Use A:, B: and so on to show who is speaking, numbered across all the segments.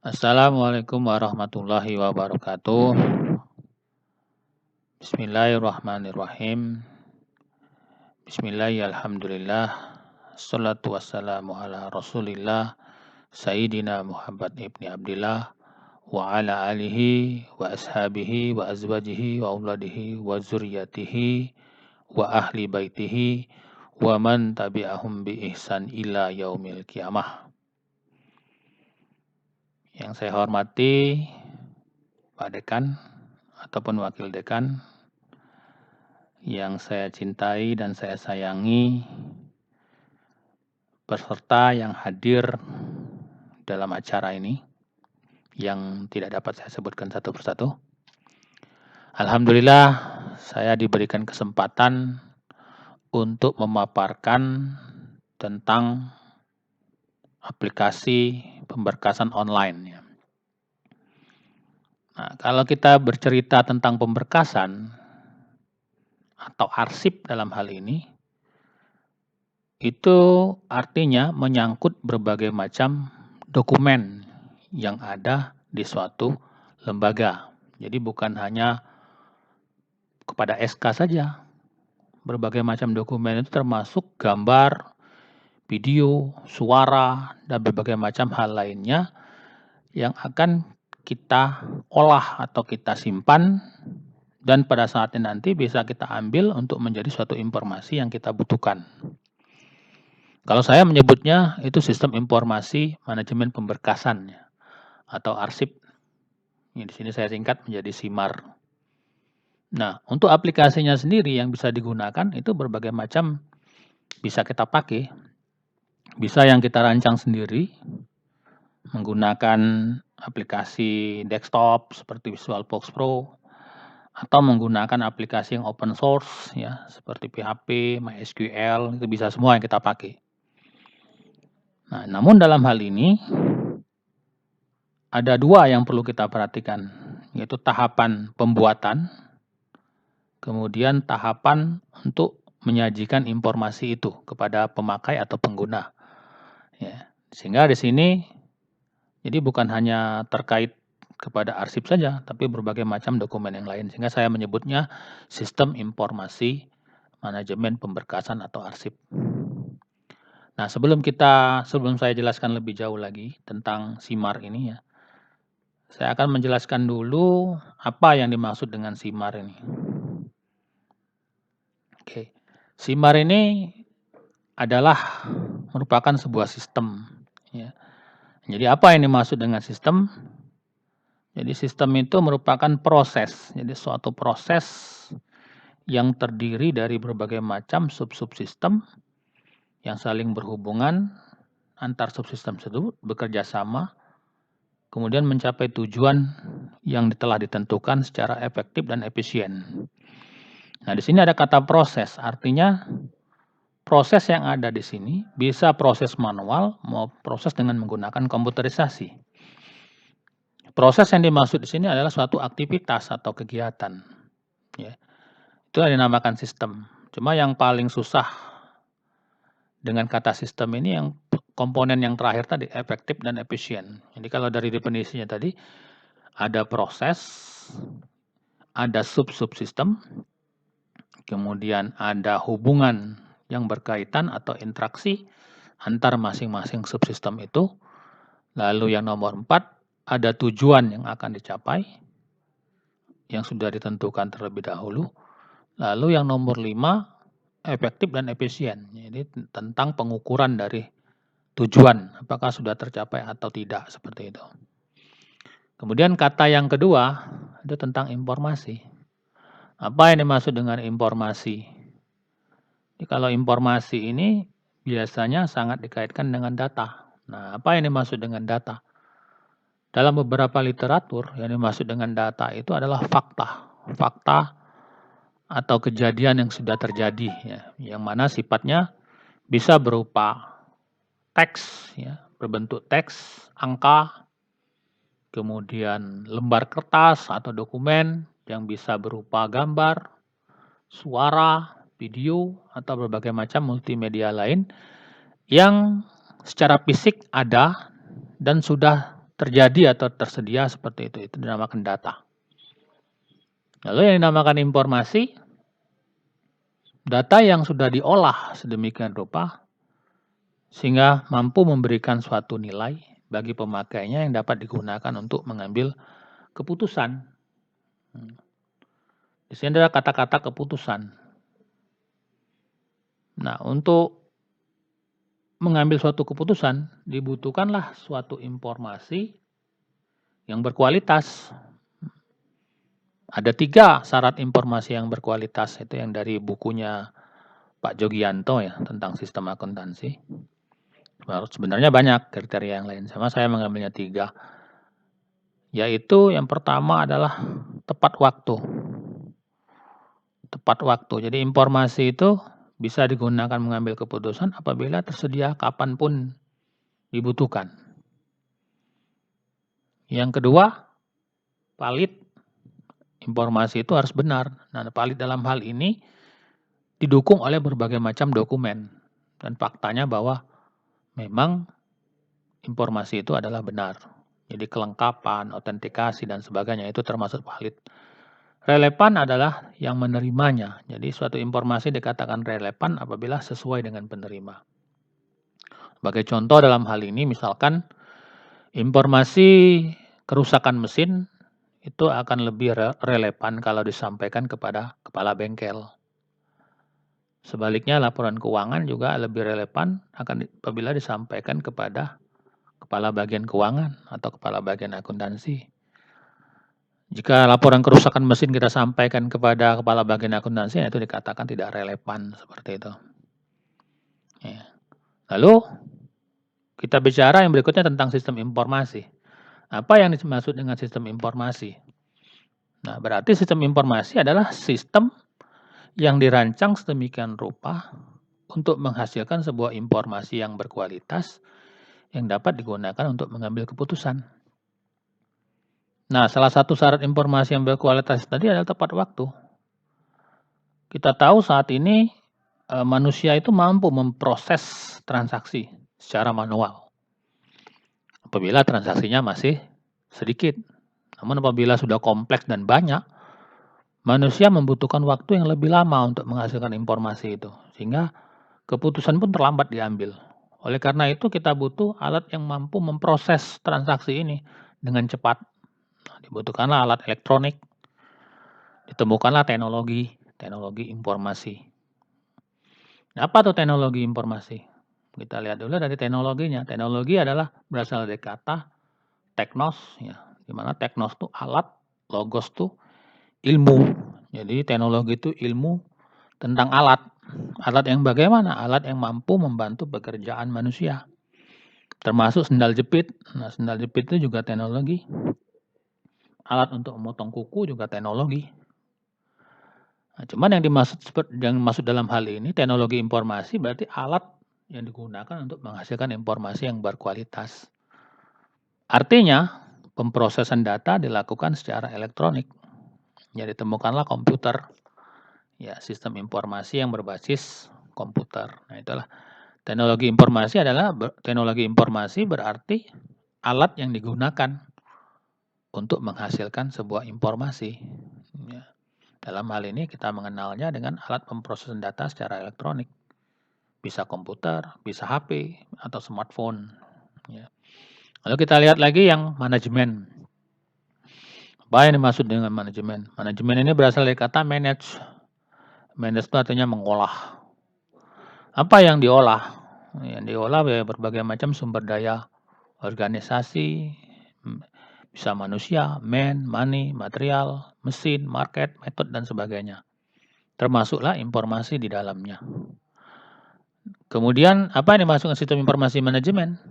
A: Assalamualaikum warahmatullahi wabarakatuh. Bismillahirrahmanirrahim. Bismillahirrahmanirrahim. Assalatu wassalamu ala Rasulillah Sayyidina Muhammad ibni Abdillah wa ala alihi wa ashabihi wa azwajihi wa auladihi wa zuriyatihi wa ahli baitihi wa man tabi'ahum bi ihsan ila yaumil qiyamah. Yang saya hormati Pak Dekan ataupun Wakil Dekan, yang saya cintai dan saya sayangi, peserta yang hadir dalam acara ini, yang tidak dapat saya sebutkan satu persatu. Alhamdulillah, saya diberikan kesempatan untuk memaparkan tentang aplikasi pemberkasan online. Nah, kalau kita bercerita tentang pemberkasan atau arsip dalam hal ini, itu artinya menyangkut berbagai macam dokumen yang ada di suatu lembaga. Jadi bukan hanya kepada SK saja. Berbagai macam dokumen itu termasuk gambar, video, suara, dan berbagai macam hal lainnya yang akan kita olah atau kita simpan, dan pada saatnya nanti bisa kita ambil untuk menjadi suatu informasi yang kita butuhkan. Kalau saya menyebutnya itu sistem informasi manajemen pemberkasan atau arsip. Di sini saya singkat menjadi SIMAR. Nah, untuk aplikasinya sendiri yang bisa digunakan itu berbagai macam bisa kita pakai. Bisa yang kita rancang sendiri menggunakan aplikasi desktop seperti VisualFox Pro, atau menggunakan aplikasi yang open source ya seperti PHP, MySQL, itu bisa semua yang kita pakai. Nah, namun dalam hal ini ada dua yang perlu kita perhatikan, yaitu tahapan pembuatan, kemudian tahapan untuk menyajikan informasi itu kepada pemakai atau pengguna. Ya, sehingga di sini jadi bukan hanya terkait kepada arsip saja, tapi berbagai macam dokumen yang lain. Sehingga saya menyebutnya sistem informasi manajemen pemberkasan atau arsip. Nah, sebelum saya jelaskan lebih jauh lagi tentang SIMAR ini ya, saya akan menjelaskan dulu apa yang dimaksud dengan SIMAR ini. Oke, SIMAR ini adalah merupakan sebuah sistem. Ya. Jadi apa yang dimaksud dengan sistem? Jadi sistem itu merupakan proses, jadi suatu proses yang terdiri dari berbagai macam sub-subsistem yang saling berhubungan antar subsistem tersebut bekerja sama, kemudian mencapai tujuan yang telah ditentukan secara efektif dan efisien. Nah, di sini ada kata proses, artinya proses yang ada di sini bisa proses manual maupun proses dengan menggunakan komputerisasi. Proses yang dimaksud di sini adalah suatu aktivitas atau kegiatan. Ya. Itu yang dinamakan sistem. Cuma yang paling susah dengan kata sistem ini yang komponen yang terakhir tadi, efektif dan efisien. Jadi kalau dari definisinya tadi, ada proses, ada sub-subsistem, kemudian ada hubungan yang berkaitan atau interaksi antar masing-masing subsistem itu. Lalu yang nomor 4, ada tujuan yang akan dicapai, yang sudah ditentukan terlebih dahulu. Lalu yang nomor 5, efektif dan efisien. Jadi tentang pengukuran dari tujuan, apakah sudah tercapai atau tidak, seperti itu. Kemudian kata yang kedua, itu tentang informasi. Apa yang dimaksud dengan informasi? Jadi kalau informasi ini biasanya sangat dikaitkan dengan data. Nah, apa yang dimaksud dengan data? Dalam beberapa literatur, yang dimaksud dengan data itu adalah fakta. Fakta atau kejadian yang sudah terjadi, ya, yang mana sifatnya bisa berupa teks, ya, berbentuk teks, angka, kemudian lembar kertas atau dokumen yang bisa berupa gambar, suara, video, atau berbagai macam multimedia lain yang secara fisik ada dan sudah terjadi atau tersedia seperti itu dinamakan data. Lalu yang dinamakan informasi, data yang sudah diolah sedemikian rupa sehingga mampu memberikan suatu nilai bagi pemakainya yang dapat digunakan untuk mengambil keputusan. Di sini adalah kata-kata keputusan. Nah, untuk mengambil suatu keputusan dibutuhkanlah suatu informasi yang berkualitas. Ada 3 syarat informasi yang berkualitas, itu yang dari bukunya Pak Jogianto ya, tentang sistem akuntansi. Sebenarnya banyak kriteria yang lain, sama saya mengambilnya 3. Yaitu yang pertama adalah tepat waktu. Tepat waktu, jadi informasi itu bisa digunakan mengambil keputusan apabila tersedia kapanpun dibutuhkan. Yang kedua, valid. Informasi itu harus benar. Nah, valid dalam hal ini didukung oleh berbagai macam dokumen dan faktanya bahwa memang informasi itu adalah benar. Jadi kelengkapan, autentikasi dan sebagainya itu termasuk valid. Relevan adalah yang menerimanya. Jadi suatu informasi dikatakan relevan apabila sesuai dengan penerima. Sebagai contoh dalam hal ini misalkan informasi kerusakan mesin itu akan lebih relevan kalau disampaikan kepada kepala bengkel. Sebaliknya laporan keuangan juga lebih relevan apabila disampaikan kepada kepala bagian keuangan atau kepala bagian akuntansi. Jika laporan kerusakan mesin kita sampaikan kepada kepala bagian akuntansi, itu dikatakan tidak relevan seperti itu. Ya. Lalu kita bicara yang berikutnya tentang sistem informasi. Apa yang dimaksud dengan sistem informasi? Nah, berarti sistem informasi adalah sistem yang dirancang sedemikian rupa untuk menghasilkan sebuah informasi yang berkualitas yang dapat digunakan untuk mengambil keputusan. Nah, salah satu syarat informasi yang berkualitas tadi adalah tepat waktu. Kita tahu saat ini manusia itu mampu memproses transaksi secara manual. Apabila transaksinya masih sedikit. Namun apabila sudah kompleks dan banyak, manusia membutuhkan waktu yang lebih lama untuk menghasilkan informasi itu. Sehingga keputusan pun terlambat diambil. Oleh karena itu kita butuh alat yang mampu memproses transaksi ini dengan cepat. Nah, dibutuhkanlah alat elektronik, ditemukanlah teknologi informasi. Nah, apa tuh teknologi informasi? Kita lihat dulu dari teknologinya. Teknologi adalah berasal dari kata teknos, ya, di mana teknos itu alat, logos itu ilmu. Jadi teknologi itu ilmu tentang alat. Alat yang bagaimana? Alat yang mampu membantu pekerjaan manusia. Termasuk sendal jepit. Nah, sendal jepit itu juga teknologi. Alat untuk memotong kuku juga teknologi. Nah, cuman yang dimaksud dalam hal ini teknologi informasi berarti alat yang digunakan untuk menghasilkan informasi yang berkualitas. Artinya, pemrosesan data dilakukan secara elektronik. Jadi ditemukanlah komputer. Ya, sistem informasi yang berbasis komputer. Nah, itulah teknologi informasi teknologi informasi berarti alat yang digunakan untuk menghasilkan sebuah informasi. Ya. Dalam hal ini kita mengenalnya dengan alat pemrosesan data secara elektronik. Bisa komputer, bisa HP, atau smartphone. Ya. Lalu kita lihat lagi yang manajemen. Apa yang dimaksud dengan manajemen? Manajemen ini berasal dari kata manage. Manage itu artinya mengolah. Apa yang diolah? Yang diolah berbagai macam sumber daya organisasi, bisa manusia, money, material, mesin, market, metode, dan sebagainya. Termasuklah informasi di dalamnya. Kemudian, apa yang dimaksud dengan sistem informasi manajemen?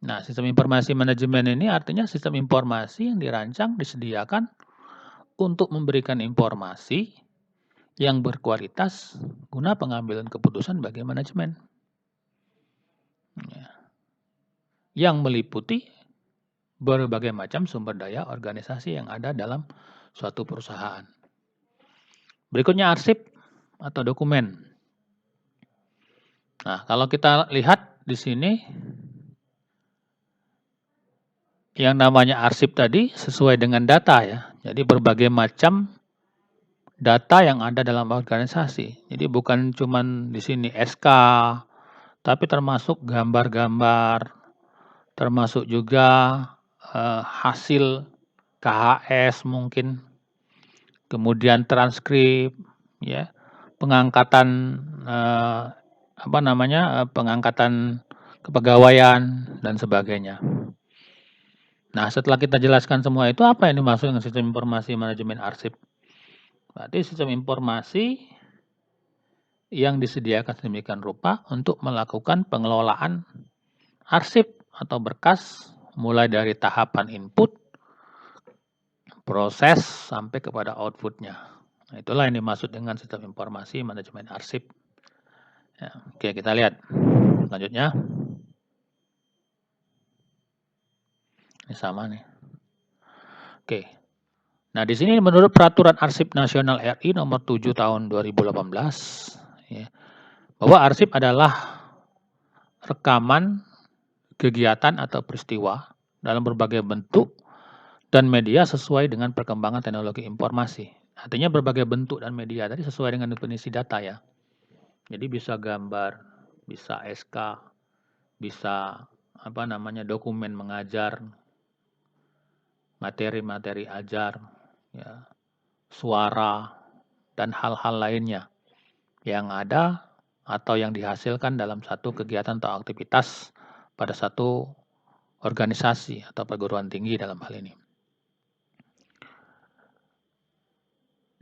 A: Nah, sistem informasi manajemen ini artinya sistem informasi yang dirancang, disediakan untuk memberikan informasi yang berkualitas guna pengambilan keputusan bagi manajemen. Ya. Yang meliputi berbagai macam sumber daya organisasi yang ada dalam suatu perusahaan. Berikutnya arsip atau dokumen. Nah, kalau kita lihat di sini Yang namanya arsip tadi sesuai dengan data ya. Jadi berbagai macam data yang ada dalam organisasi. Jadi bukan cuman di sini SK, tapi termasuk gambar-gambar, termasuk juga hasil KHS mungkin, kemudian transkrip, ya, pengangkatan pengangkatan kepegawaian dan sebagainya. Nah, setelah kita jelaskan semua itu, apa yang dimaksud dengan sistem informasi manajemen arsip? Berarti sistem informasi yang disediakan sedemikian rupa untuk melakukan pengelolaan arsip atau berkas mulai dari tahapan input, proses, sampai kepada outputnya. Nah, itulah yang dimaksud dengan sistem informasi manajemen arsip. Ya, oke, kita lihat selanjutnya. Ini sama nih. Oke. Nah, di sini menurut Peraturan Arsip Nasional RI Nomor 7 Tahun 2018, ya, bahwa arsip adalah rekaman kegiatan atau peristiwa dalam berbagai bentuk dan media sesuai dengan perkembangan teknologi informasi. Artinya berbagai bentuk dan media tadi sesuai dengan definisi data ya. Jadi bisa gambar, bisa SK, bisa dokumen mengajar, materi-materi ajar, ya, suara, dan hal-hal lainnya yang ada atau yang dihasilkan dalam satu kegiatan atau aktivitas pada satu organisasi atau perguruan tinggi dalam hal ini.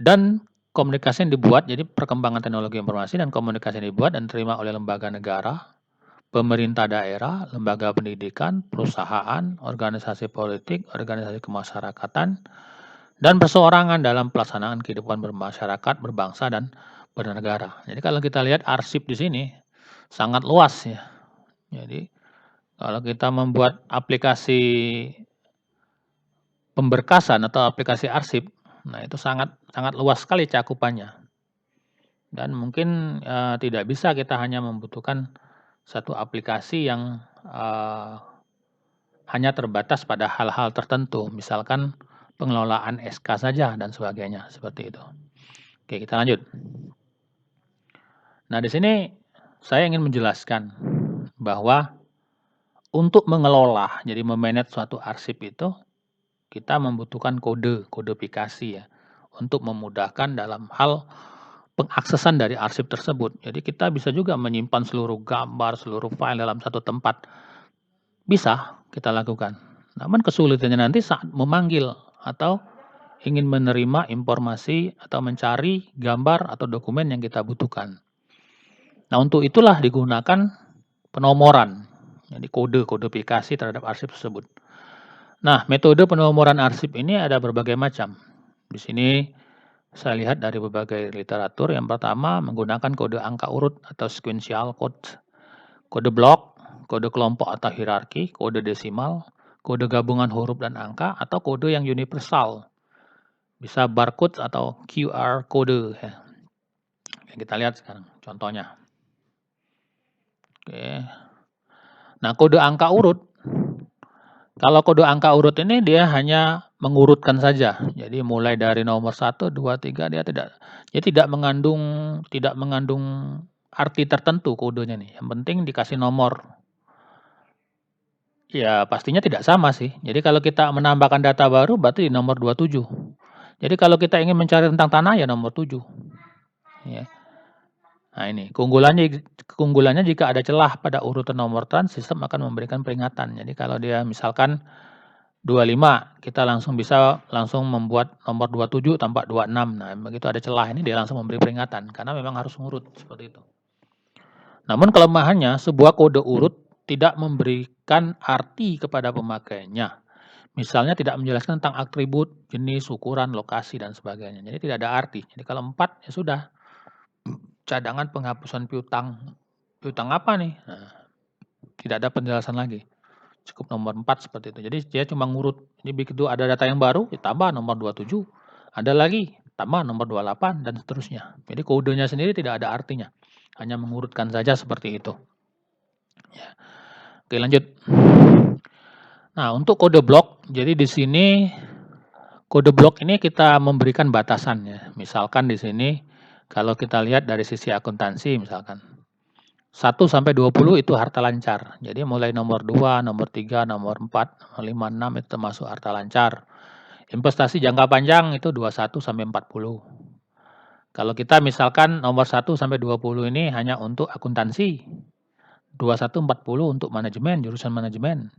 A: Dan komunikasi yang dibuat, jadi perkembangan teknologi informasi dan komunikasi yang dibuat dan diterima oleh lembaga negara, pemerintah daerah, lembaga pendidikan, perusahaan, organisasi politik, organisasi kemasyarakatan, dan perseorangan dalam pelaksanaan kehidupan bermasyarakat, berbangsa, dan bernegara. Jadi kalau kita lihat arsip di sini sangat luas ya. Jadi kalau kita membuat aplikasi pemberkasan atau aplikasi arsip, nah itu sangat luas sekali cakupannya. Dan mungkin tidak bisa kita hanya membutuhkan satu aplikasi yang hanya terbatas pada hal-hal tertentu, misalkan pengelolaan SK saja dan sebagainya, seperti itu. Oke, kita lanjut. Nah, di sini saya ingin menjelaskan bahwa untuk mengelola, jadi memanage suatu arsip itu, kita membutuhkan kodifikasi ya, untuk memudahkan dalam hal pengaksesan dari arsip tersebut. Jadi kita bisa juga menyimpan seluruh gambar, seluruh file dalam satu tempat. Bisa kita lakukan. Namun kesulitannya nanti saat memanggil atau ingin menerima informasi atau mencari gambar atau dokumen yang kita butuhkan. Nah, untuk itulah digunakan penomoran, jadi kodifikasi terhadap arsip tersebut. Nah, metode penomoran arsip ini ada berbagai macam. Di sini saya lihat dari berbagai literatur. Yang pertama menggunakan kode angka urut atau sequential code, kode blok, kode kelompok atau hierarki, kode desimal, kode gabungan huruf dan angka, atau kode yang universal. Bisa barcode atau QR kode ya. Kita lihat sekarang contohnya. Oke. Nah, kode angka urut. Kalau kode angka urut ini dia hanya mengurutkan saja. Jadi mulai dari nomor 1, 2, 3 dia tidak mengandung arti tertentu kodenya nih. Yang penting dikasih nomor. Ya, pastinya tidak sama sih. Jadi kalau kita menambahkan data baru berarti di nomor 27. Jadi kalau kita ingin mencari tentang tanah ya nomor 7. Ya. Nah, ini keunggulannya jika ada celah pada urutan nomor trans, sistem akan memberikan peringatan. Jadi kalau dia misalkan 25, kita bisa langsung membuat nomor 27 tampak 26. Nah, begitu ada celah ini dia langsung memberi peringatan karena memang harus ngurut seperti itu. Namun kelemahannya sebuah kode urut tidak memberikan arti kepada pemakainya. Misalnya tidak menjelaskan tentang atribut, jenis, ukuran, lokasi, dan sebagainya. Jadi tidak ada arti. Jadi kalau 4 ya sudah. Cadangan penghapusan piutang. Piutang apa nih? Nah, tidak ada penjelasan lagi. Cukup nomor 4 seperti itu. Jadi dia cuma ngurut. Jadi begitu ada data yang baru, ditambah nomor 27. Ada lagi, tambah nomor 28, dan seterusnya. Jadi kodenya sendiri tidak ada artinya. Hanya mengurutkan saja seperti itu. Ya. Oke, lanjut. Nah, untuk kode blok, jadi di sini kode blok ini kita memberikan batasan ya. Misalkan di sini kalau kita lihat dari sisi akuntansi misalkan 1 sampai 20 itu harta lancar. Jadi mulai nomor 2, nomor 3, nomor 4, nomor 5, 6 itu termasuk harta lancar. Investasi jangka panjang itu 21 sampai 40. Kalau kita misalkan nomor 1 sampai 20 ini hanya untuk akuntansi. 21 40 untuk manajemen, jurusan manajemen.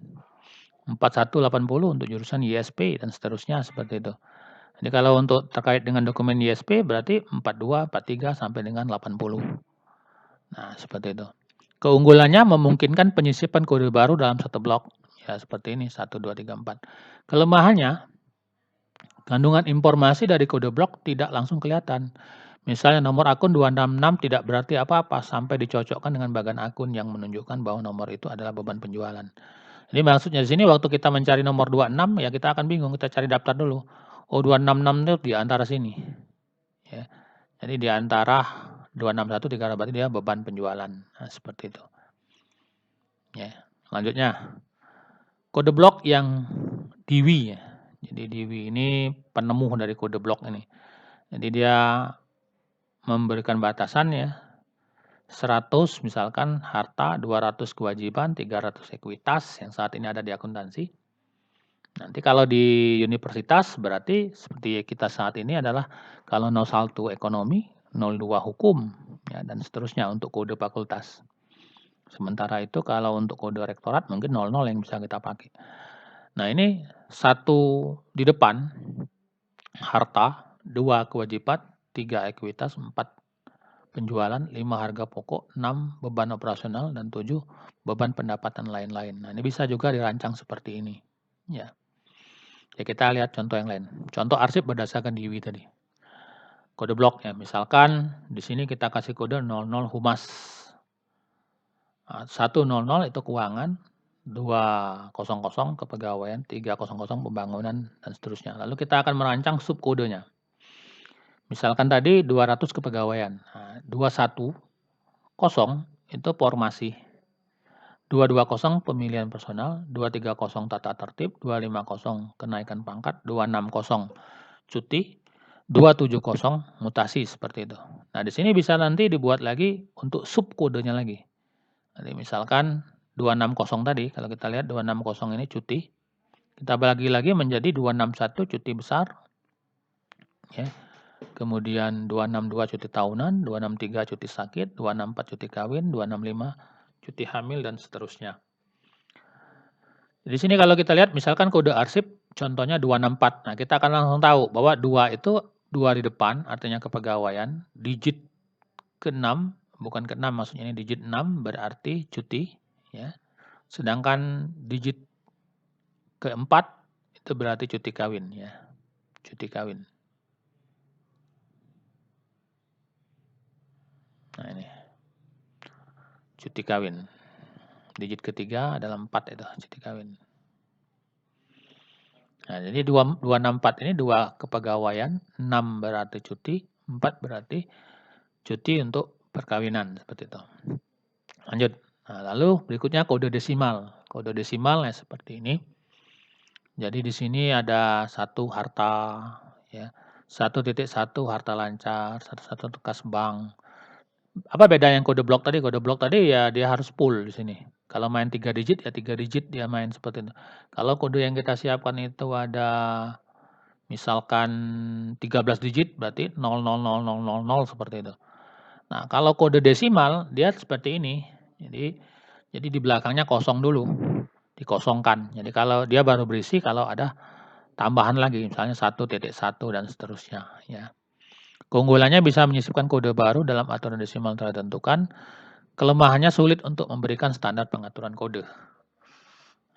A: 41 80 untuk jurusan ISP dan seterusnya seperti itu. Jadi kalau untuk terkait dengan dokumen ISP berarti 42, 43 sampai dengan 80. Nah, seperti itu. Keunggulannya memungkinkan penyisipan kode baru dalam satu blok. Ya, seperti ini 1 2 3 4. Kelemahannya kandungan informasi dari kode blok tidak langsung kelihatan. Misalnya nomor akun 266 tidak berarti apa-apa sampai dicocokkan dengan bagian akun yang menunjukkan bahwa nomor itu adalah beban penjualan. Jadi maksudnya di sini waktu kita mencari nomor 26 ya kita akan bingung, kita cari daftar dulu. Oh 266 itu di antara sini. Ya. Jadi di antara 261 berarti dia beban penjualan. Nah, seperti itu. Ya. Selanjutnya kode blok yang Dewey ya. Jadi Dewey ini penemu dari kode blok ini. Jadi dia memberikan batasan ya. 100 misalkan harta, 200 kewajiban, 300 ekuitas yang saat ini ada di akuntansi. Nanti kalau di universitas berarti seperti kita saat ini adalah kalau 01 ekonomi, 02 hukum ya dan seterusnya untuk kode fakultas. Sementara itu kalau untuk kode rektorat mungkin 00 yang bisa kita pakai. Nah, ini 1 di depan harta, 2 kewajiban, 3 ekuitas, 4 penjualan, 5 harga pokok, 6 beban operasional, dan 7 beban pendapatan lain-lain. Nah, ini bisa juga dirancang seperti ini. Ya. Ya, kita lihat contoh yang lain. Contoh arsip berdasarkan Dewey tadi. Kode blok ya, misalkan di sini kita kasih kode 00 humas. 100 itu keuangan, 200 kepegawaian, 300 pembangunan, dan seterusnya. Lalu kita akan merancang subkodenya. Misalkan tadi 200 kepegawaian. Nah, 210 itu formasi. 220 pemilihan personal, 230 tata tertib, 250 kenaikan pangkat, 260 cuti, 270 mutasi seperti itu. Nah, di sini bisa nanti dibuat lagi untuk subkodenya lagi. Jadi misalkan 260 tadi, kalau kita lihat 260 ini cuti, kita bagi lagi menjadi 261 cuti besar, ya. Kemudian 262 cuti tahunan, 263 cuti sakit, 264 cuti kawin, 265 cuti hamil, dan seterusnya. Di sini kalau kita lihat misalkan kode arsip contohnya 264. Nah, kita akan langsung tahu bahwa 2 itu 2 di depan artinya kepegawaian, digit ke-6 bukan ke-6 maksudnya ini digit 6 berarti cuti ya. Sedangkan digit ke-4 itu berarti cuti kawin ya. Cuti kawin. Nah, ini. Cuti kawin. Digit ketiga adalah 4 itu cuti kawin. Nah, jadi 264 ini 2 kepegawaian, 6 berarti cuti, 4 berarti cuti untuk perkawinan seperti itu. Lanjut. Nah, lalu berikutnya kode desimal. Kode desimal ya seperti ini. Jadi di sini ada 1 harta ya. 1.1 harta lancar, 11 kas bank. Apa beda yang kode blok tadi? Kode blok tadi ya dia harus full di sini. Kalau main 3 digit ya 3 digit dia main seperti itu. Kalau kode yang kita siapkan itu ada misalkan 13 digit berarti 000000 seperti itu. Nah, kalau kode desimal dia seperti ini. Jadi di belakangnya kosong dulu. Dikosongkan. Jadi kalau dia baru berisi kalau ada tambahan lagi misalnya 1.1 dan seterusnya ya. Keunggulannya bisa menyisipkan kode baru dalam aturan desimal tertentukan. Kelemahannya sulit untuk memberikan standar pengaturan kode.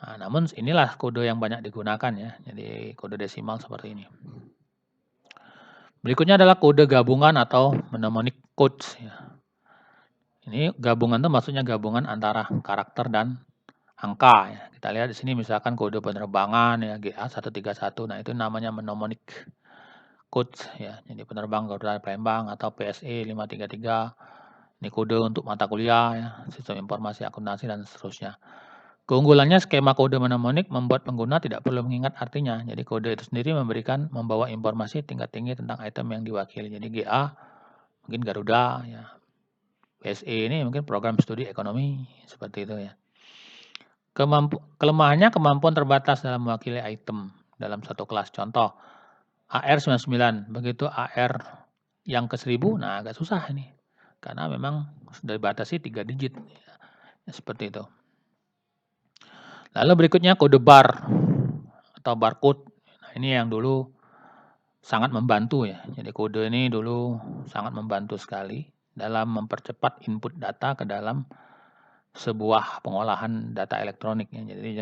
A: Nah, namun inilah kode yang banyak digunakan ya. Jadi kode desimal seperti ini. Berikutnya adalah kode gabungan atau mnemonic codes ya. Ini gabungan itu maksudnya gabungan antara karakter dan angka ya. Kita lihat di sini misalkan kode penerbangan ya GA131. Nah, itu namanya mnemonic codes ya. Jadi penerbang Garuda Palembang atau PSE 533. Ini kode untuk mata kuliah ya, sistem informasi akuntansi dan seterusnya. Keunggulannya skema kode mnemonik membuat pengguna tidak perlu mengingat artinya. Jadi kode itu sendiri membawa informasi tingkat tinggi tentang item yang diwakili. Jadi GA mungkin Garuda, ya. PSE ini mungkin program studi ekonomi, seperti itu ya. Kelemahannya kemampuan terbatas dalam mewakili item dalam satu kelas. Contoh, AR99, begitu AR yang ke 1000, nah agak susah ini. Karena memang sudah dibatasi 3 digit. Ya, seperti itu. Lalu berikutnya kode bar atau barcode. Nah, ini yang dulu sangat membantu ya. Jadi kode ini dulu sangat membantu sekali dalam mempercepat input data ke dalam sebuah pengolahan data elektronik ya. Jadi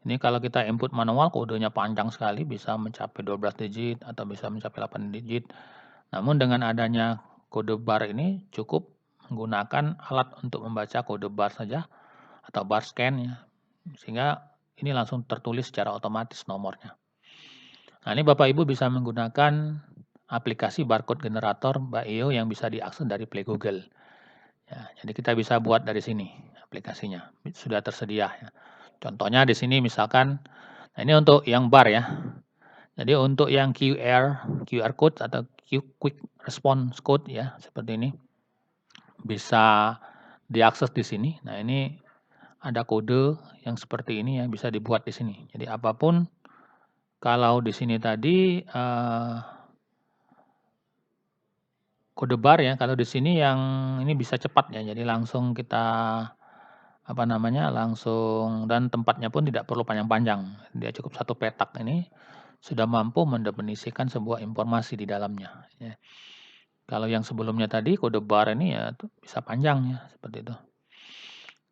A: ini kalau kita input manual kodenya panjang sekali, bisa mencapai 12 digit atau bisa mencapai 8 digit. Namun dengan adanya kode bar ini cukup menggunakan alat untuk membaca kode bar saja atau bar scan ya. Sehingga ini langsung tertulis secara otomatis nomornya. Nah, ini Bapak Ibu bisa menggunakan aplikasi barcode generator BAEO yang bisa diakses dari Play Google. Ya, jadi kita bisa buat dari sini aplikasinya, sudah tersedia ya. Contohnya di sini misalkan, nah ini untuk yang bar ya. Jadi untuk yang QR code atau quick response code ya, seperti ini. Bisa diakses di sini. Nah, ini ada kode yang seperti ini ya, bisa dibuat di sini. Jadi apapun, kalau di sini tadi kode bar ya, kalau di sini yang ini bisa cepat ya, jadi langsung kita langsung, dan tempatnya pun tidak perlu panjang-panjang. Dia cukup satu petak ini sudah mampu mendefinisikan sebuah informasi di dalamnya ya. Kalau yang sebelumnya tadi kode bar ini ya bisa panjang ya, seperti itu.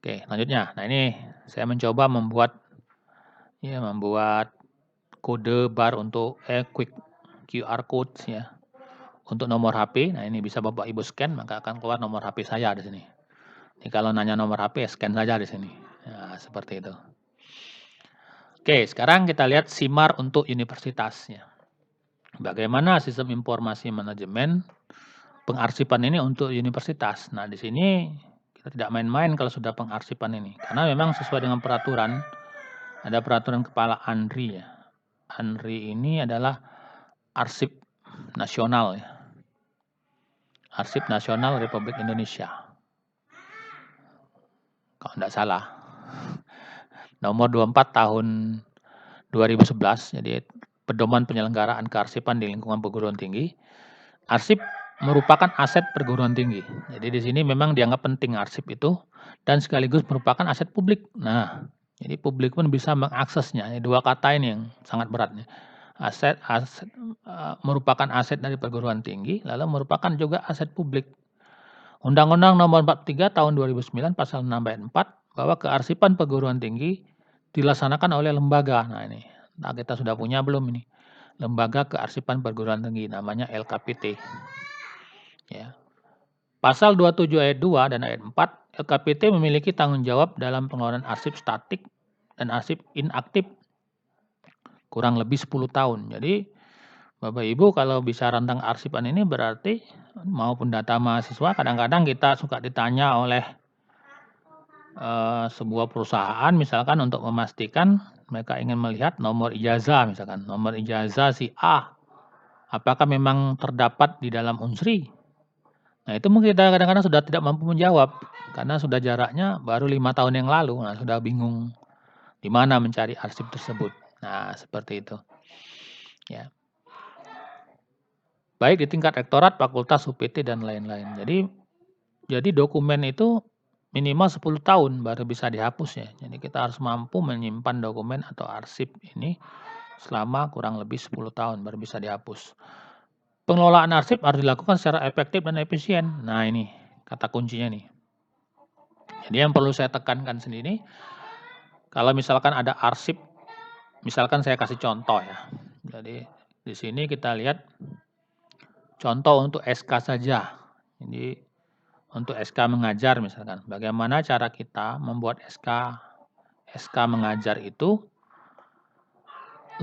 A: Oke, lanjutnya. Nah, ini saya mencoba membuat kode bar untuk quick QR code ya. Untuk nomor HP, nah ini bisa Bapak Ibu scan, maka akan keluar nomor HP saya di sini. Jadi kalau nanya nomor HP, scan saja di sini. Nah, seperti itu. Oke, sekarang kita lihat SIMAR untuk universitasnya. Bagaimana sistem informasi manajemen pengarsipan ini untuk universitas. Nah, di sini kita tidak main-main kalau sudah pengarsipan ini. Karena memang sesuai dengan peraturan, ada peraturan kepala ANRI ya. ANRI ini adalah arsip nasional ya. Arsip Nasional Republik Indonesia. Kalau tidak salah. Nomor 24 tahun 2011, jadi pedoman penyelenggaraan kearsipan di lingkungan perguruan tinggi. Arsip merupakan aset perguruan tinggi. Jadi di sini memang dianggap penting arsip itu dan sekaligus merupakan aset publik. Nah, jadi publik pun bisa mengaksesnya. Ini dua kata ini yang sangat berat. Aset merupakan aset dari perguruan tinggi, lalu merupakan juga aset publik. Undang-Undang Nomor 43 Tahun 2009 Pasal 6 ayat 4 bahwa kearsipan perguruan tinggi dilaksanakan oleh lembaga. Nah, ini kita sudah punya belum ini? Lembaga Kearsipan Perguruan Tinggi, namanya LKPT. Ya. Pasal 27 ayat 2 dan ayat 4, LKPT memiliki tanggung jawab dalam pengelolaan arsip statik dan arsip inaktif kurang lebih 10 tahun. Jadi Bapak Ibu kalau bicara tentang arsipan ini berarti maupun data mahasiswa, kadang-kadang kita suka ditanya oleh sebuah perusahaan misalkan untuk memastikan mereka ingin melihat nomor ijazah misalkan, nomor ijazah si A, apakah memang terdapat di dalam Unsri? Nah, itu mungkin kita kadang-kadang sudah tidak mampu menjawab karena sudah jaraknya baru 5 tahun yang lalu. Nah, sudah bingung di mana mencari arsip tersebut. Nah, seperti itu. Ya. Baik di tingkat rektorat, fakultas, UPT dan lain-lain. Jadi dokumen itu minimal 10 tahun baru bisa dihapus ya. Jadi kita harus mampu menyimpan dokumen atau arsip ini selama kurang lebih 10 tahun baru bisa dihapus. Pengelolaan arsip harus dilakukan secara efektif dan efisien. Nah, ini kata kuncinya nih. Jadi yang perlu saya tekankan sendiri, kalau misalkan ada arsip, misalkan saya kasih contoh ya. Jadi di sini kita lihat contoh untuk SK saja. Jadi untuk SK mengajar misalkan, bagaimana cara kita membuat SK mengajar itu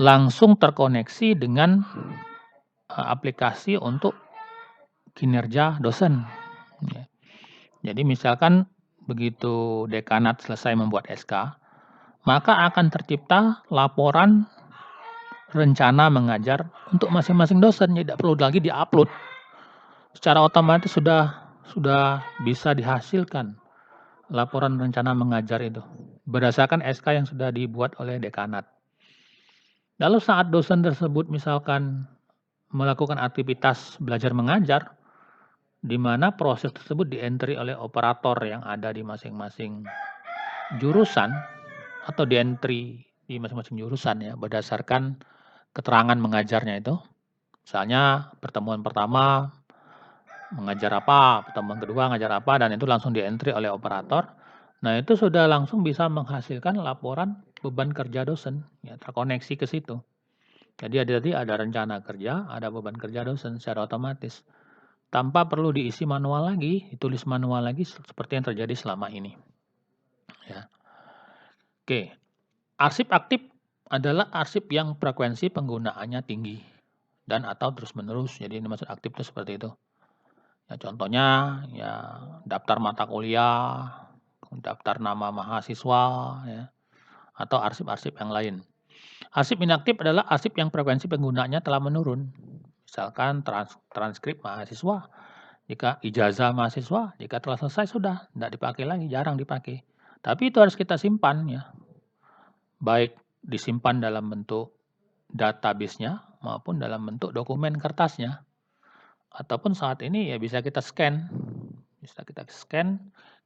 A: langsung terkoneksi dengan aplikasi untuk kinerja dosen. Jadi misalkan begitu dekanat selesai membuat SK, maka akan tercipta laporan rencana mengajar untuk masing-masing dosen. Jadi tidak perlu lagi di-upload. Secara otomatis sudah bisa dihasilkan laporan rencana mengajar itu berdasarkan SK yang sudah dibuat oleh dekanat. Lalu saat dosen tersebut misalkan melakukan aktivitas belajar mengajar, di mana proses tersebut di-entry oleh operator yang ada di masing-masing jurusan atau di-entry di masing-masing jurusan ya berdasarkan keterangan mengajarnya itu. Misalnya pertemuan pertama mengajar apa, pertemuan kedua ngajar apa, dan itu langsung di-entry oleh operator. Nah, itu sudah langsung bisa menghasilkan laporan beban kerja dosen, ya terkoneksi ke situ. Jadi ada rencana kerja, ada beban kerja dosen secara otomatis. Tanpa perlu diisi manual lagi, ditulis manual lagi seperti yang terjadi selama ini. Ya. Oke, arsip aktif adalah arsip yang frekuensi penggunaannya tinggi dan atau terus-menerus. Jadi ini maksud aktif itu seperti itu. Ya, contohnya ya daftar mata kuliah, daftar nama mahasiswa, ya, atau arsip-arsip yang lain. Arsip inaktif adalah arsip yang frekuensi penggunaannya telah menurun. Misalkan transkrip mahasiswa, jika ijazah mahasiswa, jika telah selesai sudah, tidak dipakai lagi, jarang dipakai. Tapi itu harus kita simpan ya, baik disimpan dalam bentuk database-nya maupun dalam bentuk dokumen kertasnya. Ataupun saat ini ya bisa kita scan,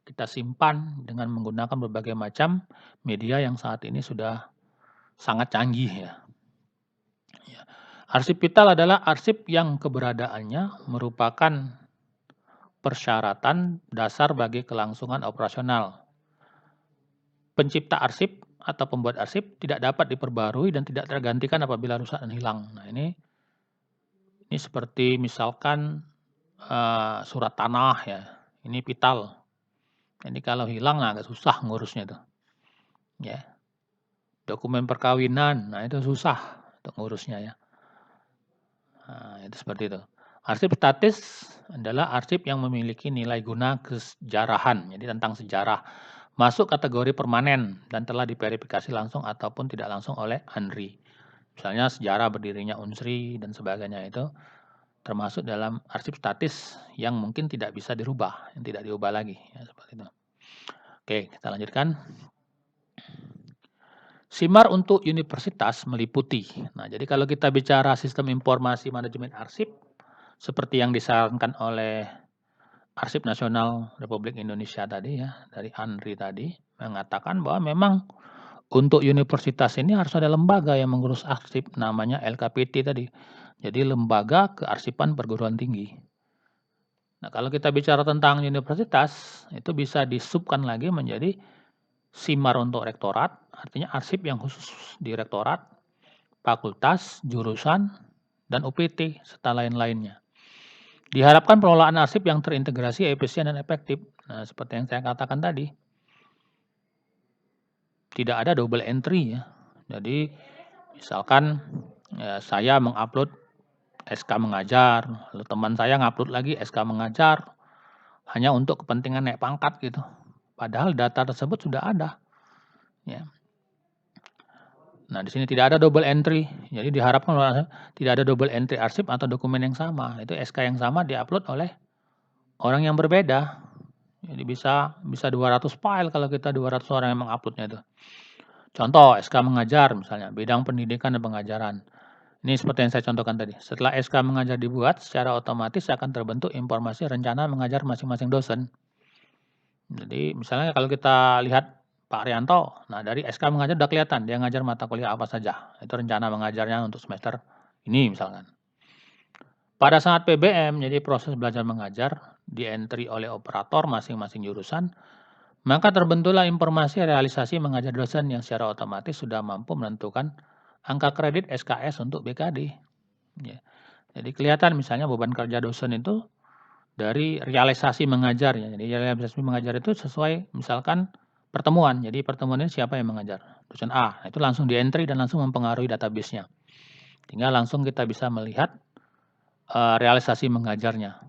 A: kita simpan dengan menggunakan berbagai macam media yang saat ini sudah sangat canggih ya. Arsip vital adalah arsip yang keberadaannya merupakan persyaratan dasar bagi kelangsungan operasional. Pencipta arsip atau pembuat arsip tidak dapat diperbarui dan tidak tergantikan apabila rusak dan hilang. Nah, ini seperti misalkan surat tanah ya, ini vital. Jadi kalau hilang agak susah ngurusnya tuh. Ya. Dokumen perkawinan, nah itu susah untuk ngurusnya ya. Nah, itu seperti itu. Arsip statis adalah arsip yang memiliki nilai guna kesejarahan, jadi tentang sejarah. Masuk kategori permanen dan telah diverifikasi langsung ataupun tidak langsung oleh ANRI. Misalnya sejarah berdirinya Unsri dan sebagainya itu termasuk dalam arsip statis yang mungkin tidak bisa dirubah, yang tidak diubah lagi. Ya, seperti itu. Oke, kita lanjutkan. SIMAR untuk universitas meliputi. Nah, jadi kalau kita bicara sistem informasi manajemen arsip, seperti yang disarankan oleh Arsip Nasional Republik Indonesia tadi ya, dari ANRI tadi, mengatakan bahwa memang untuk universitas ini harus ada lembaga yang mengurus arsip, namanya LKPT tadi. Jadi Lembaga Kearsipan Perguruan Tinggi. Nah, kalau kita bicara tentang universitas, itu bisa disubkan lagi menjadi SIMAR untuk rektorat, artinya arsip yang khusus di rektorat, fakultas, jurusan, dan UPT, serta lain-lainnya. Diharapkan pengelolaan arsip yang terintegrasi, efisien, dan efektif. Nah, seperti yang saya katakan tadi, tidak ada double entry ya. Jadi, misalkan ya, saya mengupload SK mengajar, lalu teman saya ngupload lagi SK mengajar, hanya untuk kepentingan naik pangkat gitu. Padahal data tersebut sudah ada. Ya. Nah, di sini tidak ada double entry. Jadi diharapkan tidak ada double entry arsip atau dokumen yang sama. Itu SK yang sama diupload oleh orang yang berbeda. Jadi bisa 200 file kalau kita 200 orang yang menguploadnya itu. Contoh SK mengajar misalnya, bidang pendidikan dan pengajaran. Ini seperti yang saya contohkan tadi. Setelah SK mengajar dibuat, secara otomatis akan terbentuk informasi rencana mengajar masing-masing dosen. Jadi misalnya kalau kita lihat Pak Rianto, nah dari SK mengajar udah kelihatan dia ngajar mata kuliah apa saja. Itu rencana mengajarnya untuk semester ini misalkan. Pada saat PBM, jadi proses belajar mengajar di-entry oleh operator masing-masing jurusan, maka terbentuklah informasi realisasi mengajar dosen yang secara otomatis sudah mampu menentukan angka kredit SKS untuk BKD. Ya. Jadi kelihatan misalnya beban kerja dosen itu dari realisasi mengajar ya. Jadi realisasi mengajar itu sesuai misalkan pertemuan. Jadi pertemuan ini siapa yang mengajar? Dosen A. Itu langsung di-entry dan langsung mempengaruhi database-nya. Tinggal langsung kita bisa melihat realisasi mengajarnya.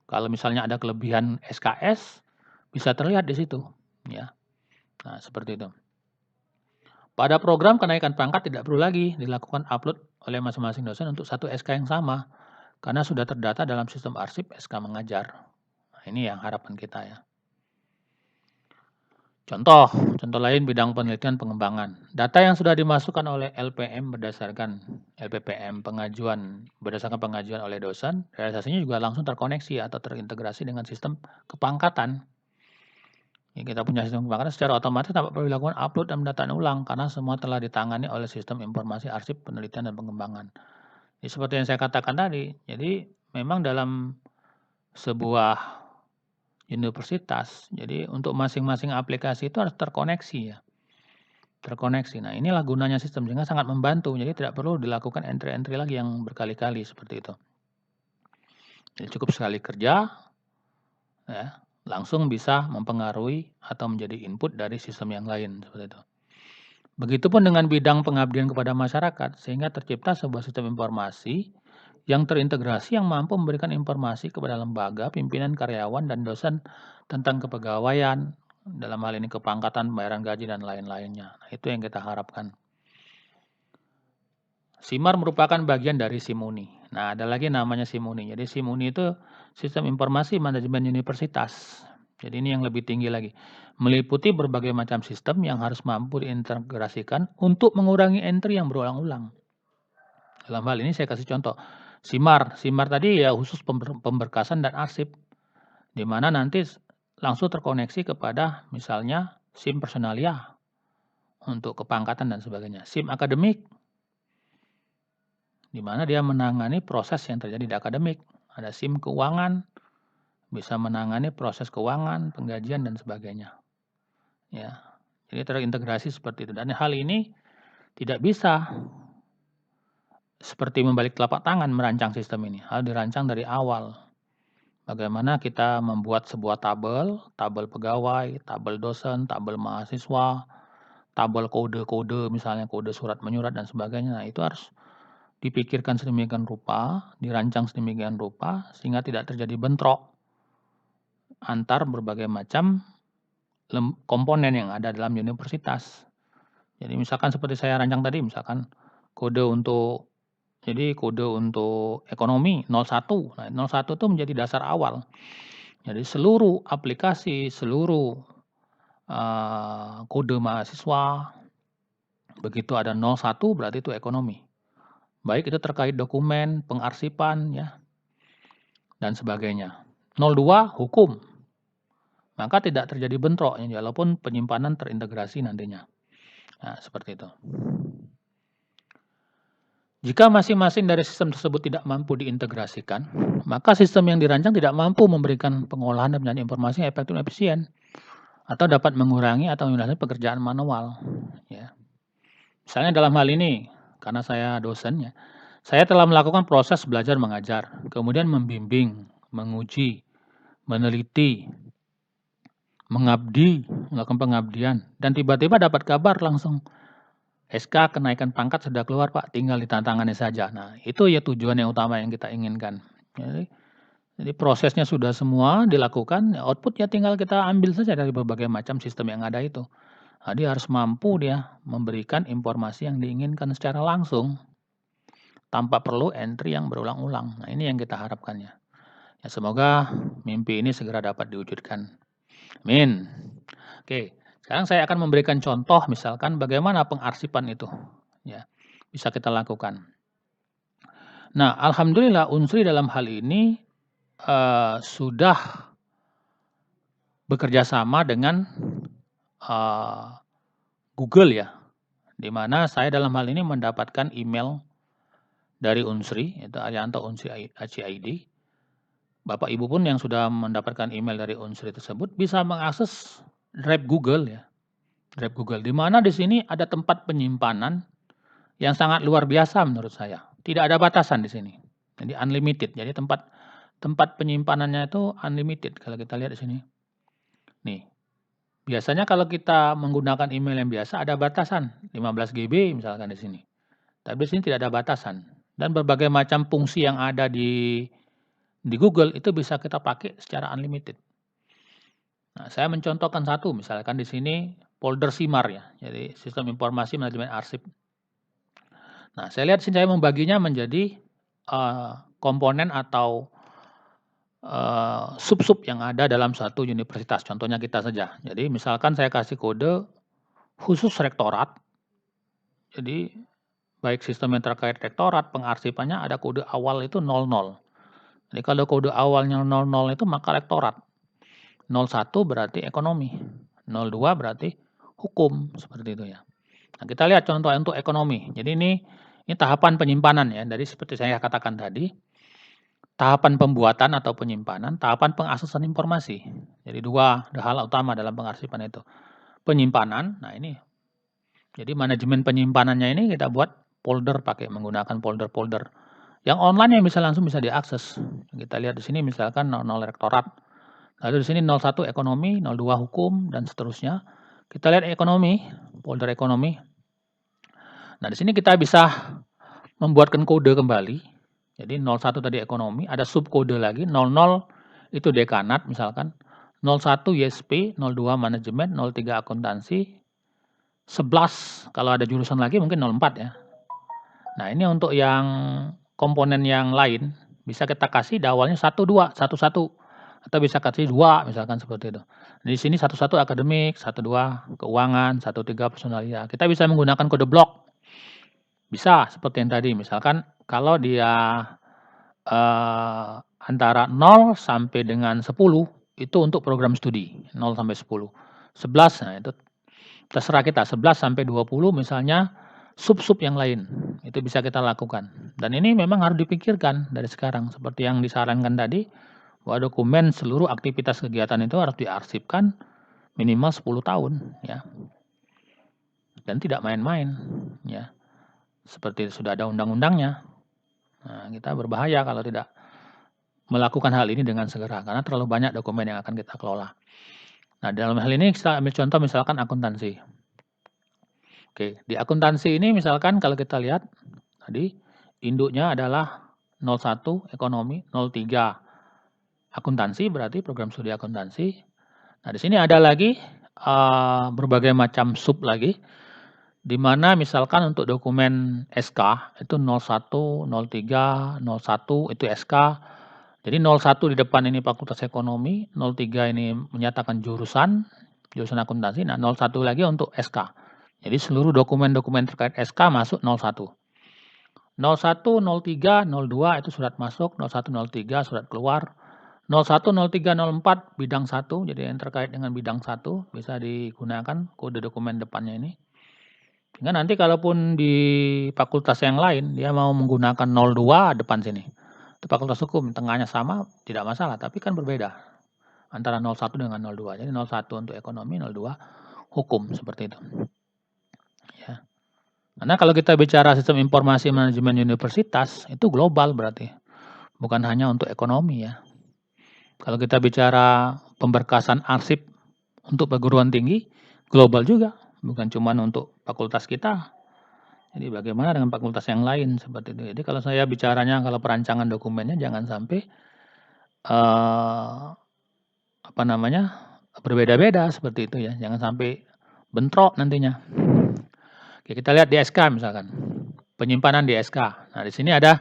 A: Kalau misalnya ada kelebihan SKS bisa terlihat di situ ya. Nah, seperti itu. Pada program kenaikan pangkat tidak perlu lagi dilakukan upload oleh masing-masing dosen untuk satu SK yang sama, karena sudah terdata dalam sistem arsip SK mengajar. Nah, ini yang harapan kita ya. Contoh lain bidang penelitian pengembangan. Data yang sudah dimasukkan oleh LPM berdasarkan LPPM berdasarkan pengajuan oleh dosen, realisasinya juga langsung terkoneksi atau terintegrasi dengan sistem kepangkatan. Ya, kita punya sistem kepangkatan secara otomatis tanpa perlu dilakukan upload dan pendataan ulang karena semua telah ditangani oleh sistem informasi arsip penelitian dan pengembangan. Jadi seperti yang saya katakan tadi, jadi memang dalam sebuah universitas, jadi untuk masing-masing aplikasi itu harus terkoneksi ya. Terkoneksi. Nah, inilah gunanya sistem sehingga sangat membantu. Jadi tidak perlu dilakukan entry-entry lagi yang berkali-kali seperti itu. Jadi cukup sekali kerja ya, langsung bisa mempengaruhi atau menjadi input dari sistem yang lain seperti itu. Begitupun dengan bidang pengabdian kepada masyarakat sehingga tercipta sebuah sistem informasi yang terintegrasi yang mampu memberikan informasi kepada lembaga, pimpinan, karyawan, dan dosen tentang kepegawaian, dalam hal ini kepangkatan, pembayaran gaji, dan lain-lainnya. Nah, itu yang kita harapkan. SIMAR merupakan bagian dari SIMUNI. Nah, ada lagi namanya SIMUNI. Jadi SIMUNI itu Sistem Informasi Manajemen Universitas. Jadi ini yang lebih tinggi lagi. Meliputi berbagai macam sistem yang harus mampu diintegrasikan untuk mengurangi entry yang berulang-ulang. Dalam hal ini saya kasih contoh. SIMAR tadi ya khusus pemberkasan dan arsip, di mana nanti langsung terkoneksi kepada misalnya SIM personalia untuk kepangkatan dan sebagainya. SIM akademik, di mana dia menangani proses yang terjadi di akademik. Ada SIM keuangan, bisa menangani proses keuangan, penggajian, dan sebagainya. Ya, jadi terintegrasi seperti itu. Dan hal ini tidak bisa seperti membalik telapak tangan merancang sistem ini. Harus dirancang dari awal. Bagaimana kita membuat sebuah tabel pegawai, tabel dosen, tabel mahasiswa, tabel kode-kode, misalnya kode surat menyurat dan sebagainya. Nah, itu harus dipikirkan sedemikian rupa, dirancang sedemikian rupa, sehingga tidak terjadi bentrok antar berbagai macam komponen yang ada dalam universitas. Jadi misalkan seperti saya rancang tadi, misalkan kode untuk ekonomi 01. Nah, 01 itu menjadi dasar awal. Jadi seluruh aplikasi, seluruh kode mahasiswa, begitu ada 01 berarti itu ekonomi. Baik itu terkait dokumen, pengarsipan, ya, dan sebagainya. 02 hukum. Maka tidak terjadi bentrok, ya, walaupun penyimpanan terintegrasi nantinya. Nah, seperti itu. Jika masing-masing dari sistem tersebut tidak mampu diintegrasikan, maka sistem yang dirancang tidak mampu memberikan pengolahan dan penyajian informasi yang efektif dan efisien, atau dapat mengurangi atau memudahkan pekerjaan manual. Ya. Misalnya dalam hal ini, karena saya dosen, ya, saya telah melakukan proses belajar mengajar, kemudian membimbing, menguji, meneliti, mengabdi, melakukan pengabdian, dan tiba-tiba dapat kabar langsung, SK kenaikan pangkat sudah keluar Pak, tinggal ditantangani saja. Nah, itu ya tujuan yang utama yang kita inginkan. Jadi prosesnya sudah semua dilakukan, output ya tinggal kita ambil saja dari berbagai macam sistem yang ada itu. Nah, dia harus mampu dia memberikan informasi yang diinginkan secara langsung, tanpa perlu entry yang berulang-ulang. Nah, ini yang kita harapkannya. Ya, semoga mimpi ini segera dapat diwujudkan. Amin. Oke. Sekarang saya akan memberikan contoh misalkan bagaimana pengarsipan itu, ya, bisa kita lakukan. Nah, alhamdulillah Unsri dalam hal ini sudah bekerja sama dengan Google ya, di mana saya dalam hal ini mendapatkan email dari Unsri, itu Arianto Unsri ACID. Bapak Ibu pun yang sudah mendapatkan email dari Unsri tersebut bisa mengakses Drive Google ya. Drive Google, di mana di sini ada tempat penyimpanan yang sangat luar biasa menurut saya. Tidak ada batasan di sini. Jadi unlimited. Jadi tempat penyimpanannya itu unlimited kalau kita lihat di sini. Nih. Biasanya kalau kita menggunakan email yang biasa ada batasan 15 GB misalkan di sini. Tapi di sini tidak ada batasan dan berbagai macam fungsi yang ada di Google itu bisa kita pakai secara unlimited. Nah, saya mencontohkan satu, misalkan di sini folder SIMAR ya, jadi Sistem Informasi Manajemen Arsip. Nah, saya lihat sini saya membaginya menjadi komponen atau sub-sub yang ada dalam suatu universitas, contohnya kita saja. Jadi misalkan saya kasih kode khusus rektorat, jadi baik sistem yang terkait rektorat, pengarsipannya ada kode awal itu 00. Jadi kalau kode awalnya 00 itu maka rektorat. 01 berarti ekonomi, 02 berarti hukum, seperti itu ya. Nah, kita lihat contoh untuk ekonomi. Jadi ini tahapan penyimpanan ya, dari seperti saya katakan tadi, tahapan pembuatan atau penyimpanan, tahapan pengaksesan informasi. Jadi dua hal utama dalam pengarsipan itu. Penyimpanan, nah ini. Jadi manajemen penyimpanannya ini kita buat folder pakai menggunakan folder-folder. Yang online yang langsung bisa diakses. Kita lihat di sini misalkan 00 rektorat. Lalu di sini 01 ekonomi, 02 hukum dan seterusnya. Kita lihat ekonomi, folder ekonomi. Nah, di sini kita bisa membuatkan kode kembali. Jadi 01 tadi ekonomi, ada subkode lagi, 00 itu dekanat misalkan, 01 YSP, 02 manajemen, 03 akuntansi, 11 kalau ada jurusan lagi mungkin 04 ya. Nah, ini untuk yang komponen yang lain bisa kita kasih awalnya 12, 11 atau bisa kasih 2 misalkan seperti itu. Di sini 11 akademik, 12 keuangan, 13 personalia. Kita bisa menggunakan kode blok. Bisa seperti yang tadi misalkan kalau dia antara 0 sampai dengan 10 itu untuk program studi, 0 sampai 10. 11 nah itu terserah kita, 11 sampai 20 misalnya sub-sub yang lain, itu bisa kita lakukan. Dan ini memang harus dipikirkan dari sekarang, seperti yang disarankan tadi, bahwa dokumen seluruh aktivitas kegiatan itu harus diarsipkan minimal 10 tahun ya. Dan tidak main-main ya. Seperti sudah ada undang-undangnya. Nah, kita berbahaya kalau tidak melakukan hal ini dengan segera, karena terlalu banyak dokumen yang akan kita kelola. Nah, dalam hal ini kita ambil contoh misalkan akuntansi. Oke, di akuntansi ini misalkan kalau kita lihat tadi induknya adalah 01 ekonomi, 03 akuntansi berarti program studi akuntansi. Nah, di sini ada lagi berbagai macam sub lagi, di mana misalkan untuk dokumen SK itu 01, 03, 01 itu SK. Jadi 01 di depan ini Fakultas Ekonomi, 03 ini menyatakan jurusan akuntansi, nah 01 lagi untuk SK. Jadi seluruh dokumen-dokumen terkait SK masuk 01. 01, 03, 02 itu surat masuk, 01, 03 surat keluar. 01, 03, 04 bidang 1, jadi yang terkait dengan bidang 1 bisa digunakan kode dokumen depannya ini. Sehingga nanti kalaupun di fakultas yang lain dia mau menggunakan 02 depan sini. Itu fakultas hukum, tengahnya sama tidak masalah, tapi kan berbeda antara 01 dengan 02. Jadi 01 untuk ekonomi, 02 hukum seperti itu. Ya. Karena kalau kita bicara sistem informasi manajemen universitas itu global berarti. Bukan hanya untuk ekonomi ya. Kalau kita bicara pemberkasan arsip untuk perguruan tinggi global juga, bukan cuma untuk fakultas kita. Jadi bagaimana dengan fakultas yang lain seperti itu. Jadi kalau saya bicaranya kalau perancangan dokumennya jangan sampai berbeda-beda seperti itu ya. Jangan sampai bentrok nantinya. Oke, kita lihat di SK misalkan. Penyimpanan di SK. Nah, di sini ada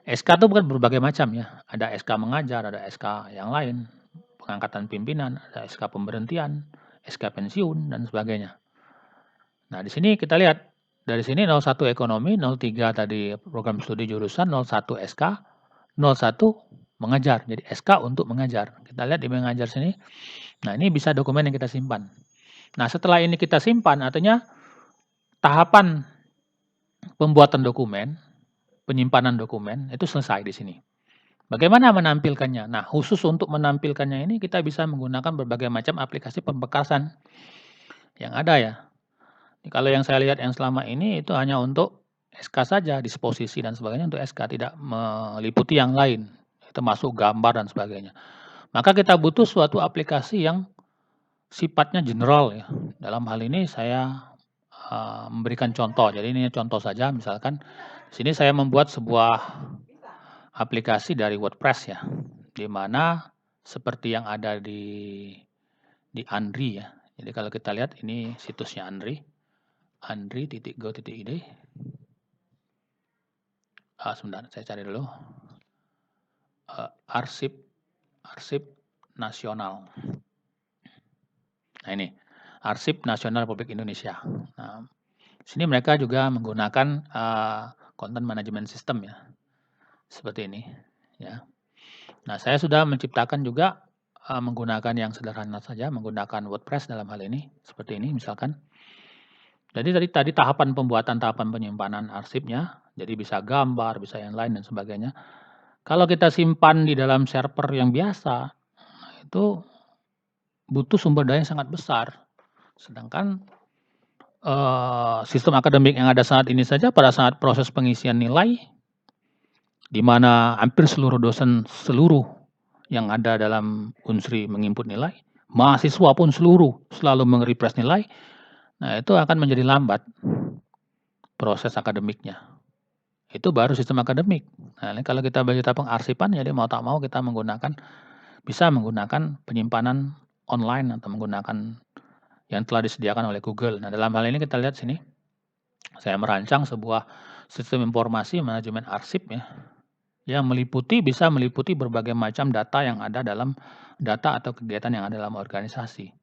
A: SK itu bukan berbagai macam ya. Ada SK mengajar, ada SK yang lain, pengangkatan pimpinan, ada SK pemberhentian, SK pensiun dan sebagainya. Nah, di sini kita lihat dari sini 01 ekonomi, 03 tadi program studi jurusan, 01 SK, 01 mengajar. Jadi SK untuk mengajar. Kita lihat di mengajar sini. Nah, ini bisa dokumen yang kita simpan. Nah, setelah ini kita simpan, artinya tahapan pembuatan dokumen, penyimpanan dokumen itu selesai di sini. Bagaimana menampilkannya? Nah, khusus untuk menampilkannya ini kita bisa menggunakan berbagai macam aplikasi pembekasan yang ada ya. Kalau yang saya lihat yang selama ini itu hanya untuk SK saja, disposisi dan sebagainya untuk SK, tidak meliputi yang lain, termasuk gambar dan sebagainya. Maka kita butuh suatu aplikasi yang sifatnya general ya. Dalam hal ini saya memberikan contoh. Jadi ini contoh saja, misalkan di sini saya membuat sebuah aplikasi dari WordPress ya, di mana seperti yang ada di Andri ya. Jadi kalau kita lihat ini situsnya andri.go.id. Sebentar, saya cari dulu. Arsip nasional. Nah ini, Arsip Nasional Republik Indonesia. Nah, sini mereka juga menggunakan content management system ya, seperti ini ya. Nah, saya sudah menciptakan juga menggunakan yang sederhana saja, menggunakan WordPress dalam hal ini, seperti ini misalkan. Jadi tadi tahapan pembuatan, tahapan penyimpanan arsipnya, jadi bisa gambar, bisa yang lain dan sebagainya. Kalau kita simpan di dalam server yang biasa, itu butuh sumber daya yang sangat besar. Sedangkan sistem akademik yang ada saat ini saja pada saat proses pengisian nilai, di mana hampir seluruh dosen yang ada dalam Unsri menginput nilai, mahasiswa pun seluruh selalu meng-refresh nilai, nah itu akan menjadi lambat proses akademiknya. Itu baru sistem akademik. Nah, ini kalau kita bercerita pengarsipan, jadi mau tak mau kita bisa menggunakan penyimpanan online atau menggunakan yang telah disediakan oleh Google. Nah, dalam hal ini kita lihat sini, saya merancang sebuah sistem informasi manajemen arsip ya, yang bisa meliputi berbagai macam data yang ada dalam data atau kegiatan yang ada dalam organisasi.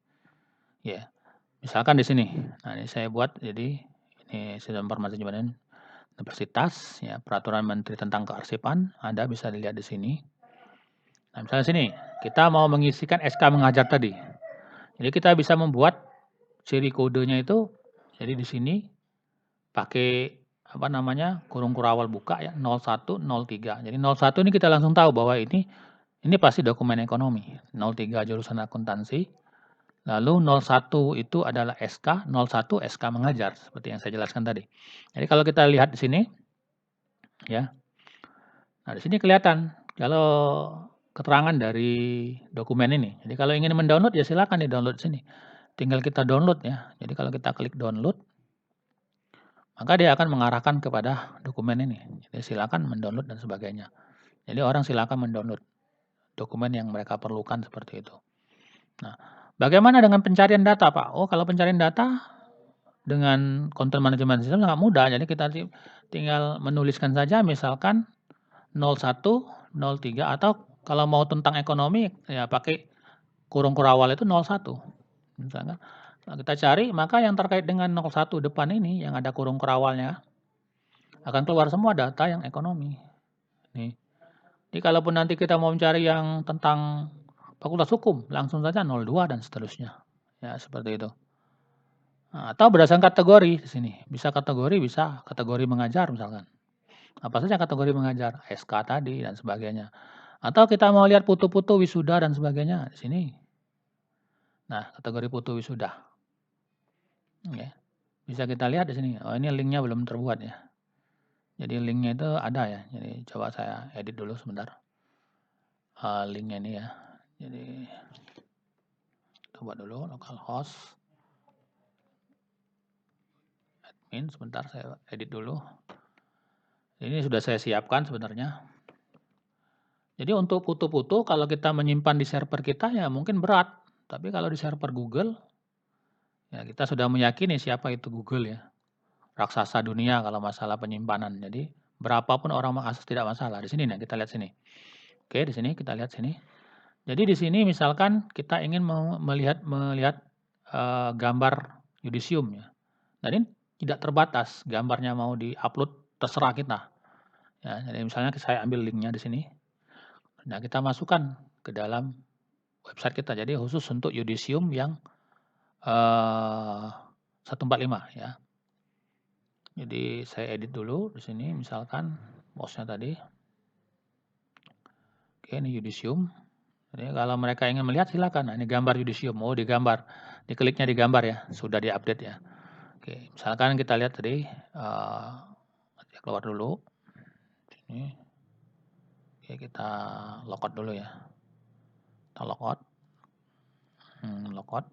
A: Ya, misalkan di sini. Nah, ini saya buat jadi ini sistem informasi manajemen universitas ya, peraturan menteri tentang kearsipan, Anda bisa dilihat di sini. Nah, misalnya sini, kita mau mengisikan SK mengajar tadi. Jadi kita bisa membuat ciri kodenya itu, jadi di sini pakai apa namanya, kurung kurawal buka ya, 0103. Jadi 01 ini kita langsung tahu bahwa ini pasti dokumen ekonomi. 03 jurusan akuntansi, lalu 01 itu adalah SK, 01 SK mengajar, seperti yang saya jelaskan tadi. Jadi kalau kita lihat di sini, ya, nah di sini kelihatan kalau keterangan dari dokumen ini. Jadi kalau ingin mendownload ya silakan di-download sini. Tinggal kita download ya. Jadi kalau kita klik download, maka dia akan mengarahkan kepada dokumen ini. Jadi silakan mendownload dan sebagainya. Jadi orang silakan mendownload dokumen yang mereka perlukan seperti itu. Nah, bagaimana dengan pencarian data, Pak? Oh, kalau pencarian data dengan content management system sangat mudah. Jadi kita tinggal menuliskan saja misalkan 01, 03 atau kalau mau tentang ekonomi ya pakai kurung kurawal itu 01. Misalkan kita cari, maka yang terkait dengan 01 depan ini yang ada kurung kurawalnya akan keluar semua data yang ekonomi. Nih. Jadi kalaupun nanti kita mau mencari yang tentang Fakultas Hukum, langsung saja 02 dan seterusnya. Ya, seperti itu. Nah, atau berdasarkan kategori di sini. Bisa kategori mengajar misalkan. Apa saja kategori mengajar? SK tadi dan sebagainya. Atau kita mau lihat putu-putu wisuda dan sebagainya di sini. Nah, kategori putu wisuda. Oke. Bisa kita lihat di sini. Oh, ini linknya belum terbuat ya. Jadi linknya itu ada ya. Jadi coba saya edit dulu sebentar. Linknya ini ya. Jadi coba dulu localhost admin, sebentar saya edit dulu. Ini sudah saya siapkan sebenarnya. Jadi untuk putu-putu kalau kita menyimpan di server kita ya mungkin berat. Tapi kalau di server Google ya kita sudah meyakini siapa itu Google ya. Raksasa dunia kalau masalah penyimpanan. Jadi berapapun orang mengakses tidak masalah. Di sini nih kita lihat sini. Oke, di sini kita lihat sini. Jadi di sini misalkan kita ingin melihat gambar yudisium ya. Dan ini tidak terbatas, gambarnya mau di-upload terserah kita. Ya, jadi misalnya saya ambil linknya di sini. Nah, kita masukkan ke dalam website kita. Jadi khusus untuk yudisium yang 145 ya. Jadi saya edit dulu di sini misalkan posnya tadi. Oke, ini yudisium. Jadi kalau mereka ingin melihat silakan. Nah, ini gambar yudisium. Oh, digambar. Dikliknya digambar ya. Sudah diupdate ya. Oke, misalkan kita lihat tadi keluar dulu. Sini. Oke, kita logout dulu ya. Kita logout. Logout.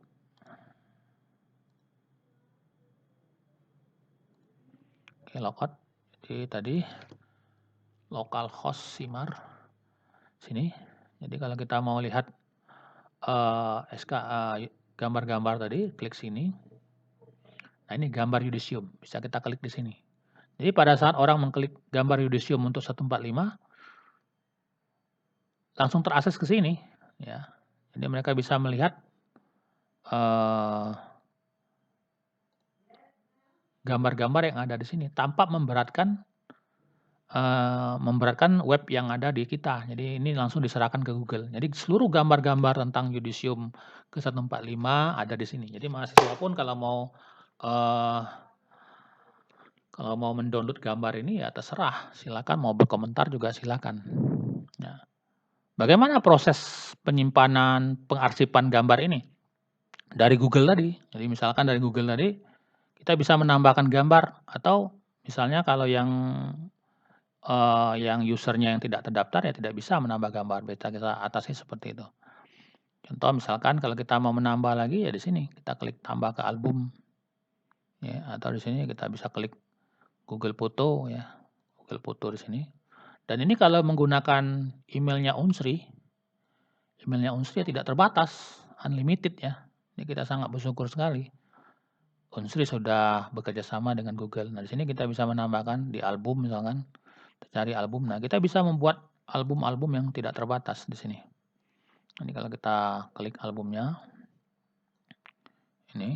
A: Oke, logout. Jadi tadi localhost simar sini. Jadi kalau kita mau lihat gambar-gambar tadi, klik sini. Nah, ini gambar yudisium, bisa kita klik di sini. Jadi pada saat orang mengklik gambar yudisium untuk 145, langsung terakses ke sini, ya. Jadi mereka bisa melihat gambar-gambar yang ada di sini tanpa memberatkan web yang ada di kita. Jadi ini langsung diserahkan ke Google. Jadi seluruh gambar-gambar tentang yudisium ke-145 ada di sini. Jadi mahasiswa pun kalau mau mendownload gambar ini ya terserah, silakan mau berkomentar juga silakan. Ya. Bagaimana proses penyimpanan, pengarsipan gambar ini? Dari Google tadi. Jadi misalkan dari Google tadi kita bisa menambahkan gambar atau misalnya kalau yang usernya yang tidak terdaftar ya tidak bisa menambah gambar, bisa kita atasi seperti itu. Contoh misalkan kalau kita mau menambah lagi ya di sini kita klik tambah ke album, ya atau di sini kita bisa klik Google Foto ya, Google Foto di sini. Dan ini kalau menggunakan emailnya Unsri ya tidak terbatas, unlimited ya. Ini kita sangat bersyukur sekali. Unsri sudah bekerja sama dengan Google. Nah di sini kita bisa menambahkan di album misalkan. Cari album. Nah, kita bisa membuat album-album yang tidak terbatas di sini. Ini kalau kita klik albumnya. Ini.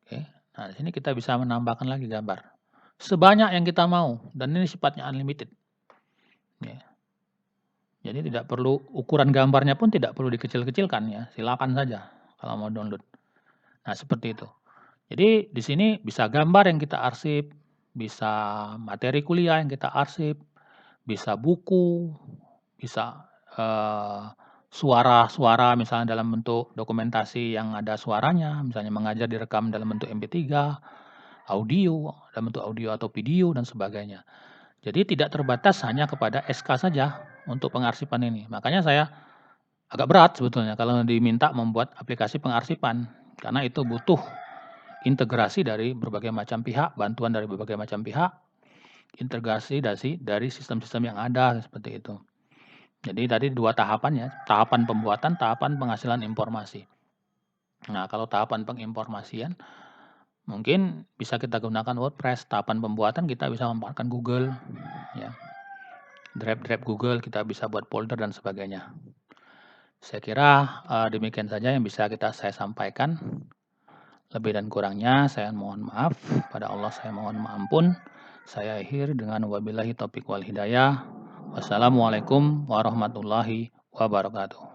A: Oke. Nah, di sini kita bisa menambahkan lagi gambar. Sebanyak yang kita mau dan ini sifatnya unlimited. Ya. Jadi tidak perlu ukuran gambarnya pun tidak perlu dikecil-kecilkan ya. Silakan saja kalau mau download. Nah, seperti itu. Jadi di sini bisa gambar yang kita arsip, bisa materi kuliah yang kita arsip, bisa buku, bisa suara-suara misalnya dalam bentuk dokumentasi yang ada suaranya, misalnya mengajar direkam dalam bentuk MP3, audio, dalam bentuk audio atau video dan sebagainya. Jadi tidak terbatas hanya kepada SK saja untuk pengarsipan ini. Makanya saya agak berat sebetulnya kalau diminta membuat aplikasi pengarsipan karena itu butuh integrasi dari berbagai macam pihak, bantuan dari berbagai macam pihak, integrasi dari sistem-sistem yang ada seperti itu. Jadi tadi 2 tahapan ya, tahapan pembuatan, tahapan penghasilan informasi. Nah, kalau tahapan penginformasian mungkin bisa kita gunakan WordPress, tahapan pembuatan kita bisa memanfaatkan Google ya. Drive Google kita bisa buat folder dan sebagainya. Saya kira demikian saja yang bisa saya sampaikan. Lebih dan kurangnya saya mohon maaf, pada Allah saya mohon ampun. Saya akhir dengan wabillahi taufik wal hidayah. Wassalamualaikum warahmatullahi wabarakatuh.